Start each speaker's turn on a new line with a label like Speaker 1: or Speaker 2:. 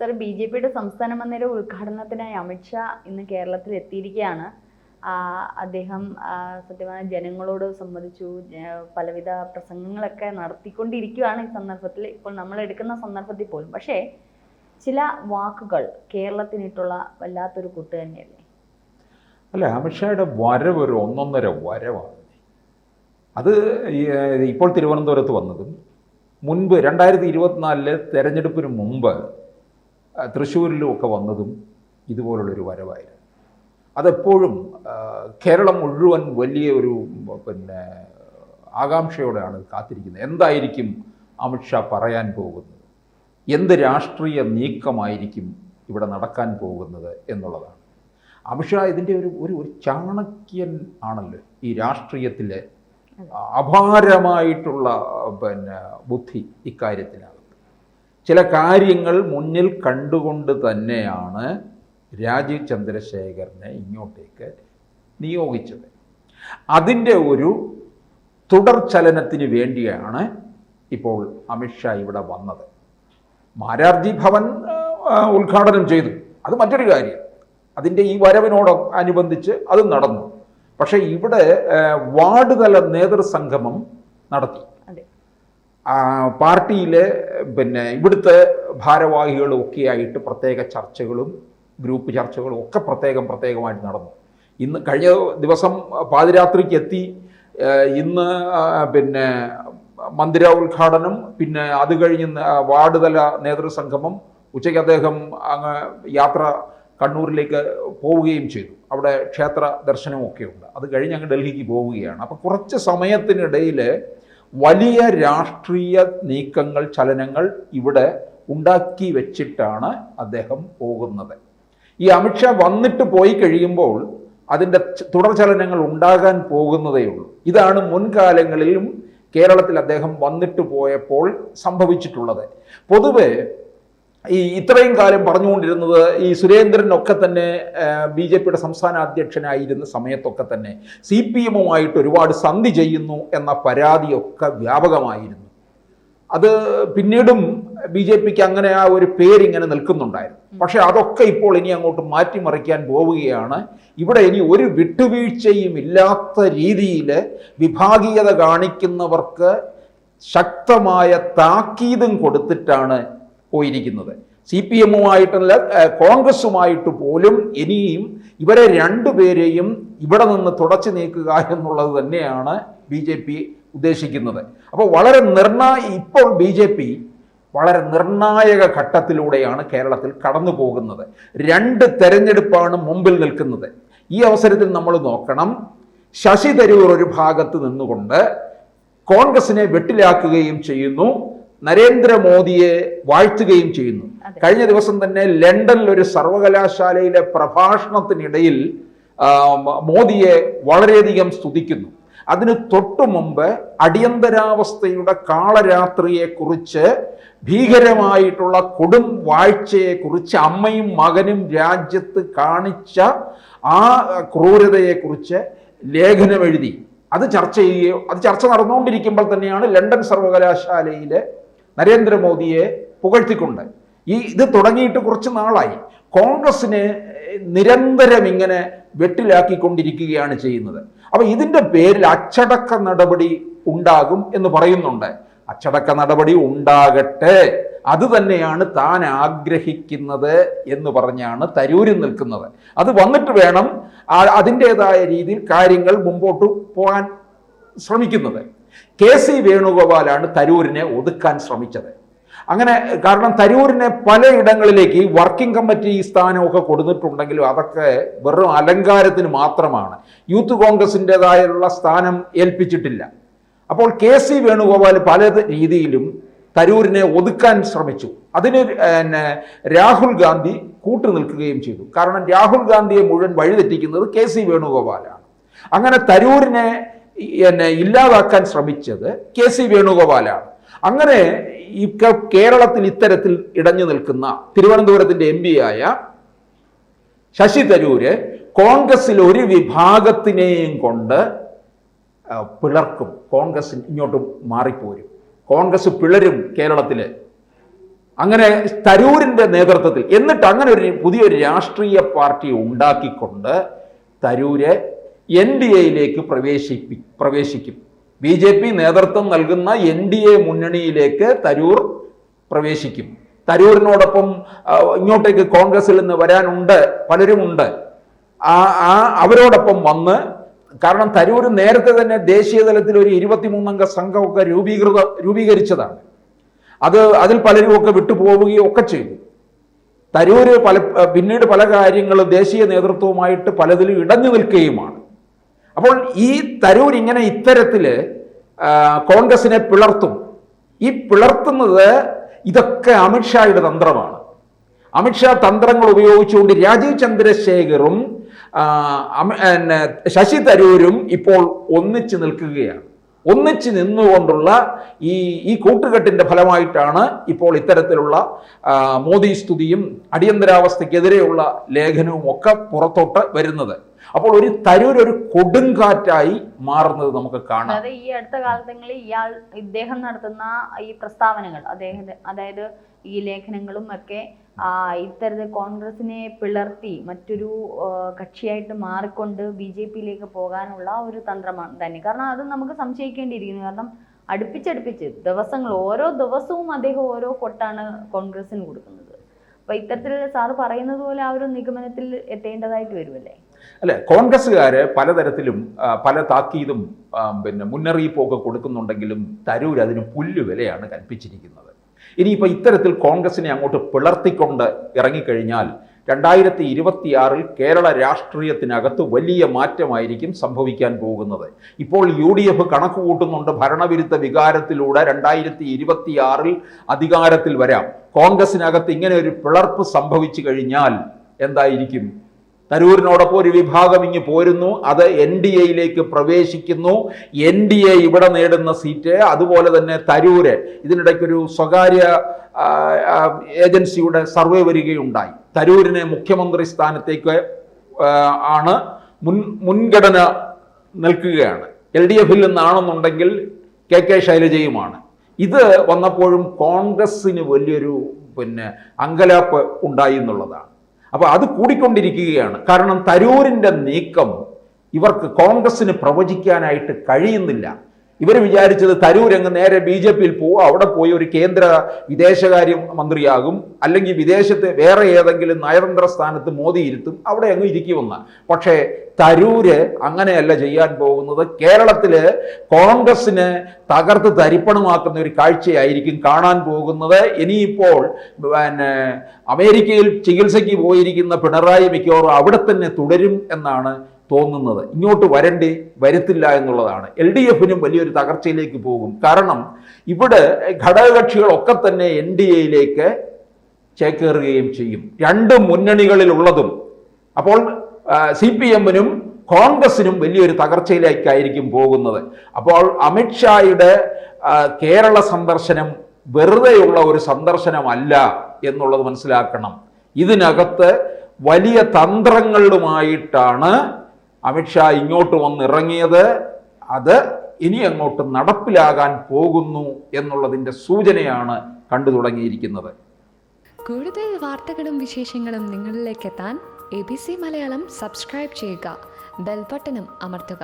Speaker 1: Sir, ബി.ജെ.പിയുടെ സംസ്ഥാന മന്ദിര ഉദ്ഘാടനത്തിനായി അമിത്ഷാ ഇന്ന് കേരളത്തിൽ എത്തിയിരിക്കുകയാണ്. അദ്ദേഹം സത്യമായ ജനങ്ങളോട് സംബന്ധിച്ചു, പലവിധ പ്രസംഗങ്ങളൊക്കെ നടത്തിക്കൊണ്ടിരിക്കുകയാണ് ഈ സന്ദർഭത്തിൽ, ഇപ്പോൾ നമ്മൾ എടുക്കുന്ന സന്ദർഭത്തിൽ പോലും. പക്ഷേ ചില വാക്കുകൾ കേരളത്തിനിട്ടുള്ള വല്ലാത്തൊരു കുട്ട് തന്നെയല്ലേ?
Speaker 2: അല്ല, അമിത്ഷായുടെ വരവ് ഒരു ഒന്നൊന്നര വരവാണ്. അത് ഇപ്പോൾ തിരുവനന്തപുരത്ത് വന്നതും മുൻപ് 2024 തെരഞ്ഞെടുപ്പിന് മുമ്പ് തൃശ്ശൂരിലും ഒക്കെ വന്നതും ഇതുപോലുള്ളൊരു വരവായിരുന്നു. അതെപ്പോഴും കേരളം മുഴുവൻ വലിയ ഒരു ആകാംക്ഷയോടെയാണ് കാത്തിരിക്കുന്നത്. എന്തായിരിക്കും അമിത്ഷാ പറയാൻ പോകുന്നത്, എന്ത് രാഷ്ട്രീയ നീക്കമായിരിക്കും ഇവിടെ നടക്കാൻ പോകുന്നത് എന്നുള്ളതാണ്. അമിത്ഷാ ഇതിൻ്റെ ഒരു ചാണക്യൻ ആണല്ലോ. ഈ രാഷ്ട്രീയത്തിലെ അപാരമായിട്ടുള്ള ബുദ്ധി ഇക്കാര്യത്തിലാണ്. ചില കാര്യങ്ങൾ മുന്നിൽ കണ്ടുകൊണ്ട് തന്നെയാണ് രാജീവ് ചന്ദ്രശേഖരനെ ഇങ്ങോട്ടേക്ക് നിയോഗിച്ചത്. അതിൻ്റെ ഒരു തുടർചലനത്തിന് വേണ്ടിയാണ് ഇപ്പോൾ അമിത്ഷാ ഇവിടെ വന്നത്. മാരാർജി ഭവൻ ഉദ്ഘാടനം ചെയ്തു, അത് മറ്റൊരു കാര്യം. അതിൻ്റെ ഈ വരവിനോടനുബന്ധിച്ച് അതും നടന്നു. പക്ഷേ ഇവിടെ വാർഡ് തല നേതൃസംഗമം നടത്തി. പാർട്ടിയിലെ ഇവിടുത്തെ ഭാരവാഹികളും ഒക്കെയായിട്ട് പ്രത്യേക ചർച്ചകളും ഗ്രൂപ്പ് ചർച്ചകളും ഒക്കെ പ്രത്യേകമായിട്ട് നടന്നു. ഇന്ന് കഴിഞ്ഞ ദിവസം പാതിരാത്രിക്ക് എത്തി. ഇന്ന് മന്ദിര ഉദ്ഘാടനം, പിന്നെ അത് കഴിഞ്ഞ് വാർഡ് തല നേതൃസംഗമം. ഉച്ചയ്ക്ക് അദ്ദേഹം അങ്ങ് യാത്ര കണ്ണൂരിലേക്ക് പോവുകയും ചെയ്തു. അവിടെ ക്ഷേത്ര ദർശനമൊക്കെ ഉണ്ട്. അത് കഴിഞ്ഞ് അങ്ങ് ഡൽഹിക്ക് പോവുകയാണ്. അപ്പോൾ കുറച്ച് സമയത്തിനിടയിൽ വലിയ രാഷ്ട്രീയ നീക്കങ്ങൾ, ചലനങ്ങൾ ഇവിടെ ഉണ്ടാക്കി വെച്ചിട്ടാണ് അദ്ദേഹം പോകുന്നത്. ഈ അമിത്ഷാ വന്നിട്ട് പോയി കഴിയുമ്പോൾ അതിൻ്റെ തുടർചലനങ്ങൾ ഉണ്ടാകാൻ പോകുന്നതേ ഉള്ളൂ. ഇതാണ് മുൻകാലങ്ങളിലും കേരളത്തിൽ അദ്ദേഹം വന്നിട്ട് പോയപ്പോൾ സംഭവിച്ചിട്ടുള്ളത്. പൊതുവെ ഇത്രയും കാലം പറഞ്ഞുകൊണ്ടിരുന്നത് ഈ സുരേന്ദ്രനൊക്കെ തന്നെ ബി.ജെ.പിയുടെ സംസ്ഥാന അധ്യക്ഷനായിരുന്ന സമയത്തൊക്കെ തന്നെ CPM-ഉമായിട്ട് ഒരുപാട് സന്ധി ചെയ്യുന്നു എന്ന പരാതിയൊക്കെ വ്യാപകമായിരുന്നു. അത് പിന്നീടും ബി.ജെ.പിക്ക് അങ്ങനെ ആ ഒരു പേരിങ്ങനെ നിൽക്കുന്നുണ്ടായിരുന്നു. പക്ഷെ അതൊക്കെ ഇപ്പോൾ ഇനി അങ്ങോട്ട് മാറ്റിമറിക്കാൻ പോവുകയാണ്. ഇവിടെ ഇനി ഒരു വിട്ടുവീഴ്ചയും ഇല്ലാത്ത രീതിയിൽ വിഭാഗീയത കാണിക്കുന്നവർക്ക് ശക്തമായ താക്കീതും കൊടുത്തിട്ടാണ് പോയിരിക്കുന്നത്. CPM-ഉമായിട്ടല്ല, കോൺഗ്രസുമായിട്ട് പോലും ഇനിയും ഇവരെ രണ്ടുപേരെയും ഇവിടെ നിന്ന് തുടച്ചു നീക്കുക എന്നുള്ളത് തന്നെയാണ് BJP ഉദ്ദേശിക്കുന്നത്. അപ്പോൾ ഇപ്പോൾ BJP വളരെ നിർണായക ഘട്ടത്തിലൂടെയാണ് കേരളത്തിൽ കടന്നു പോകുന്നത്. 2 തെരഞ്ഞെടുപ്പാണ് മുമ്പിൽ നിൽക്കുന്നത്. ഈ അവസരത്തിൽ നമ്മൾ നോക്കണം, ശശി തരൂർ ഒരു ഭാഗത്ത് നിന്നുകൊണ്ട് കോൺഗ്രസിനെ വെട്ടിലാക്കുകയും ചെയ്യുന്നു, നരേന്ദ്രമോദിയെ വാഴ്ത്തുകയും ചെയ്യുന്നു. കഴിഞ്ഞ ദിവസം തന്നെ ലണ്ടനിൽ ഒരു സർവകലാശാലയിലെ പ്രഭാഷണത്തിനിടയിൽ മോദിയെ വളരെയധികം സ്തുതിക്കുന്നു. അതിന് തൊട്ടു മുമ്പ് അടിയന്തരാവസ്ഥയുടെ കാളരാത്രിയെക്കുറിച്ച്, ഭീകരമായിട്ടുള്ള കൊടും വാഴ്ചയെക്കുറിച്ച്, അമ്മയും മകനും രാജ്യത്ത് കാണിച്ച ആ ക്രൂരതയെക്കുറിച്ച് ലേഖനം എഴുതി. അത് ചർച്ച നടന്നുകൊണ്ടിരിക്കുമ്പോൾ തന്നെയാണ് ലണ്ടൻ സർവകലാശാലയിലെ നരേന്ദ്രമോദിയെ പുകഴ്ത്തിക്കൊണ്ട് ഇത് തുടങ്ങിയിട്ട് കുറച്ച് നാളായി കോൺഗ്രസിനെ നിരന്തരം ഇങ്ങനെ വെട്ടിലാക്കിക്കൊണ്ടിരിക്കുകയാണ് ചെയ്യുന്നത്. അപ്പോൾ ഇതിൻ്റെ പേരിൽ അച്ചടക്ക നടപടി ഉണ്ടാകും എന്ന് പറയുന്നുണ്ട്. അച്ചടക്ക നടപടി ഉണ്ടാകട്ടെ, അത് തന്നെയാണ് താൻ ആഗ്രഹിക്കുന്നത് എന്ന് പറഞ്ഞാണ് തരൂരിൽ നിൽക്കുന്നത്. അത് വന്നിട്ട് വേണം അതിൻ്റെതായ രീതിയിൽ കാര്യങ്ങൾ മുമ്പോട്ട് പോകാൻ ശ്രമിക്കുന്നത്. KC വേണുഗോപാലാണ് തരൂരിനെ ഒതുക്കാൻ ശ്രമിച്ചത്. അങ്ങനെ കാരണം തരൂരിനെ പലയിടങ്ങളിലേക്ക് ഈ വർക്കിംഗ് കമ്മിറ്റി സ്ഥാനമൊക്കെ കൊടുത്തിട്ടുണ്ടെങ്കിലും അതൊക്കെ വെറും അലങ്കാരത്തിന് മാത്രമാണ്. യൂത്ത് കോൺഗ്രസിൻ്റെതായുള്ള സ്ഥാനം ഏൽപ്പിച്ചിട്ടില്ല. അപ്പോൾ KC വേണുഗോപാൽ പല രീതിയിലും തരൂരിനെ ഒതുക്കാൻ ശ്രമിച്ചു. അതിന് രാഹുൽ ഗാന്ധി കൂട്ടുനിൽക്കുകയും ചെയ്തു. കാരണം രാഹുൽ ഗാന്ധിയെ മുഴുവൻ വഴിതെറ്റിക്കുന്നത് KC വേണുഗോപാലാണ്. അങ്ങനെ തരൂരിനെ ഇല്ലാതാക്കാൻ ശ്രമിച്ചത് KC വേണുഗോപാലാണ്. അങ്ങനെ ഈ കേരളത്തിൽ ഇത്തരത്തിൽ ഇടഞ്ഞു നിൽക്കുന്ന തിരുവനന്തപുരത്തിൻ്റെ MP ആയ ശശി തരൂര് കോൺഗ്രസിൽ ഒരു വിഭാഗത്തിനെയും കൊണ്ട് പിളർക്കും. കോൺഗ്രസ് ഇങ്ങോട്ട് മാറിപ്പോരും, കോൺഗ്രസ് പിളരും കേരളത്തിൽ. അങ്ങനെ തരൂരിൻ്റെ നേതൃത്വത്തിൽ, എന്നിട്ട് അങ്ങനെ ഒരു പുതിയൊരു രാഷ്ട്രീയ പാർട്ടി ഉണ്ടാക്കിക്കൊണ്ട് തരൂര് NDAയിലേക്ക് പ്രവേശിക്കും. BJP നേതൃത്വം നൽകുന്ന NDA മുന്നണിയിലേക്ക് തരൂർ പ്രവേശിക്കും. തരൂരിനോടൊപ്പം ഇങ്ങോട്ടേക്ക് കോൺഗ്രസിൽ നിന്ന് വരാനുണ്ട് പലരുമുണ്ട്. അവരോടൊപ്പം വന്ന്, കാരണം തരൂർ നേരത്തെ തന്നെ ദേശീയ തലത്തിൽ ഒരു 23 അംഗ സംഘമൊക്കെ രൂപീകരിച്ചതാണ്. അതിൽ പലരുമൊക്കെ വിട്ടുപോവുകയും ഒക്കെ ചെയ്തു. തരൂര് പിന്നീട് പല കാര്യങ്ങളും ദേശീയ നേതൃത്വവുമായിട്ട് പലതിലും ഇടഞ്ഞു നിൽക്കുകയുമാണ്. അപ്പോൾ ഈ തരൂർ ഇങ്ങനെ ഇത്തരത്തിൽ കോൺഗ്രസിനെ പിളർത്തും. ഈ പിളർത്തുന്നത് ഇതൊക്കെ അമിത്ഷായുടെ തന്ത്രമാണ്. അമിത്ഷാ തന്ത്രങ്ങൾ ഉപയോഗിച്ചുകൊണ്ട് രാജീവ് ചന്ദ്രശേഖറും ശശി തരൂരും ഇപ്പോൾ ഒന്നിച്ചു നിൽക്കുകയാണ്. ഒന്നിച്ചു നിന്നുകൊണ്ടുള്ള ഈ കൂട്ടുകെട്ടിൻ്റെ ഫലമായിട്ടാണ് ഇപ്പോൾ ഇത്തരത്തിലുള്ള മോദി സ്തുതിയും അടിയന്തരാവസ്ഥക്കെതിരെയുള്ള ലേഖനവും ഒക്കെ പുറത്തോട്ട് വരുന്നത്. അപ്പോൾ ഒരു തരൂർ ഒരു കൊടുങ്കാറ്റായി മാറുന്നത് നമുക്ക് കാണാം.
Speaker 1: അതായത് ഈ അടുത്ത കാലങ്ങളിൽ ഇദ്ദേഹം നടത്തുന്ന ഈ പ്രസ്താവനകൾ, അതായത് ഈ ലേഖനങ്ങളും ഒക്കെ ഇത്തരത്തിൽ കോൺഗ്രസിനെ പിളർത്തി മറ്റൊരു കക്ഷിയായിട്ട് മാറിക്കൊണ്ട് BJPയിലേക്ക് പോകാനുള്ള ഒരു തന്ത്രമാണ് തന്നെ. കാരണം അത് നമുക്ക് സംശയിക്കേണ്ടിയിരിക്കുന്നു. കാരണം അടുപ്പിച്ചടുപ്പിച്ച് ദിവസങ്ങൾ, ഓരോ ദിവസവും അദ്ദേഹം ഓരോ കൊട്ടാണ് കോൺഗ്രസിന് കൊടുക്കുന്നത്. അപ്പൊ ഇത്തരത്തിൽ സാറ് പറയുന്നത് പോലെ ആ ഒരു നിഗമനത്തിൽ എത്തേണ്ടതായിട്ട് വരുമല്ലേ?
Speaker 2: അല്ലെ, കോൺഗ്രസ്സുകാര് പലതരത്തിലും പല താക്കീതും മുന്നറിയിപ്പൊക്കെ കൊടുക്കുന്നുണ്ടെങ്കിലും തരൂർ അതിന് പുല്ലുവിലയാണ് കൽപ്പിച്ചിരിക്കുന്നത്. ഇനിയിപ്പോൾ ഇത്തരത്തിൽ കോൺഗ്രസിനെ അങ്ങോട്ട് പിളർത്തിക്കൊണ്ട് ഇറങ്ങിക്കഴിഞ്ഞാൽ 2026 കേരള രാഷ്ട്രീയത്തിനകത്ത് വലിയ മാറ്റമായിരിക്കും സംഭവിക്കാൻ പോകുന്നത്. ഇപ്പോൾ UDF കണക്ക് കൂട്ടുന്നുണ്ട്, ഭരണവിരുദ്ധ വികാരത്തിലൂടെ 2026 അധികാരത്തിൽ വരാം. കോൺഗ്രസിനകത്ത് ഇങ്ങനെ ഒരു പിളർപ്പ് സംഭവിച്ചു കഴിഞ്ഞാൽ എന്തായിരിക്കും? തരൂരിനോടൊപ്പം ഒരു വിഭാഗം ഇങ്ങ് പോരുന്നു, അത് NDAയിലേക്ക് പ്രവേശിക്കുന്നു. NDA ഇവിടെ നേടുന്ന സീറ്റ്, അതുപോലെ തന്നെ തരൂര്, ഇതിനിടയ്ക്കൊരു സ്വകാര്യ ഏജൻസിയുടെ സർവേ വരികയുണ്ടായി. തരൂരിനെ മുഖ്യമന്ത്രി സ്ഥാനത്തേക്ക് ആണ് മുൻഗണന നിൽക്കുകയാണ്. LDFിൽ നിന്നാണെന്നുണ്ടെങ്കിൽ KK ശൈലജയുമാണ്. ഇത് വന്നപ്പോഴും കോൺഗ്രസ്സിന് വലിയൊരു അങ്കലാപ്പ് ഉണ്ടായി എന്നുള്ളതാണ്. അപ്പോൾ അത് കൂടിക്കൊണ്ടിരിക്കുകയാണ്. കാരണം തരൂരിൻ്റെ നീക്കം ഇവർക്ക് കോൺഗ്രസ്സിന് പ്രവചിക്കാനായിട്ട് കഴിയുന്നില്ല. ഇവർ വിചാരിച്ചത് തരൂർ അങ്ങ് നേരെ BJPയിൽ പോവും, അവിടെ പോയി ഒരു കേന്ദ്ര വിദേശകാര്യ മന്ത്രിയാകും, അല്ലെങ്കിൽ വിദേശത്തെ വേറെ ഏതെങ്കിലും നയതന്ത്ര സ്ഥാനത്ത് മോദി ഇരുത്തും, അവിടെ അങ്ങ് ഇരിക്കുമെന്ന്. പക്ഷേ തരൂര് അങ്ങനെയല്ല ചെയ്യാൻ പോകുന്നത്. കേരളത്തില് കോൺഗ്രസിന് തകർത്ത് തരിപ്പണമാക്കുന്ന ഒരു കാഴ്ചയായിരിക്കും കാണാൻ പോകുന്നത്. ഇനിയിപ്പോൾ അമേരിക്കയിൽ ചികിത്സയ്ക്ക് പോയിരിക്കുന്ന പിണറായി മിക്കവാറും അവിടെ തന്നെ തുടരും എന്നാണ് തോന്നുന്നത്. ഇങ്ങോട്ട് വരത്തില്ല എന്നുള്ളതാണ്. LDFിനും വലിയൊരു തകർച്ചയിലേക്ക് പോകും. കാരണം ഇവിടെ ഘടകകക്ഷികളൊക്കെ തന്നെ NDAയിലേക്ക് ചേക്കേറുകയും ചെയ്യും, രണ്ട് മുന്നണികളിലുള്ളതും. അപ്പോൾ CPMനും കോൺഗ്രസിനും വലിയൊരു തകർച്ചയിലേക്കായിരിക്കും പോകുന്നത്. അപ്പോൾ അമിത്ഷായുടെ കേരള സന്ദർശനം വെറുതെയുള്ള ഒരു സന്ദർശനമല്ല എന്നുള്ളത് മനസ്സിലാക്കണം. ഇതിനകത്ത് വലിയ തന്ത്രങ്ങളുമായിട്ടാണ് അമിത്ഷാ ഇങ്ങോട്ട് വന്നിറങ്ങിയത്. അത് ഇനി അങ്ങോട്ട് നടപ്പിലാകാൻ പോകുന്നു എന്നുള്ളതിൻ്റെ സൂചനയാണ് കണ്ടു തുടങ്ങിയിരിക്കുന്നത്.
Speaker 3: കൂടുതൽ വാർത്തകളും വിശേഷങ്ങളും നിങ്ങളിലേക്ക് എത്താൻ ABC മലയാളം സബ്സ്ക്രൈബ് ചെയ്യുക, ബെൽ ബട്ടണും അമർത്തുക.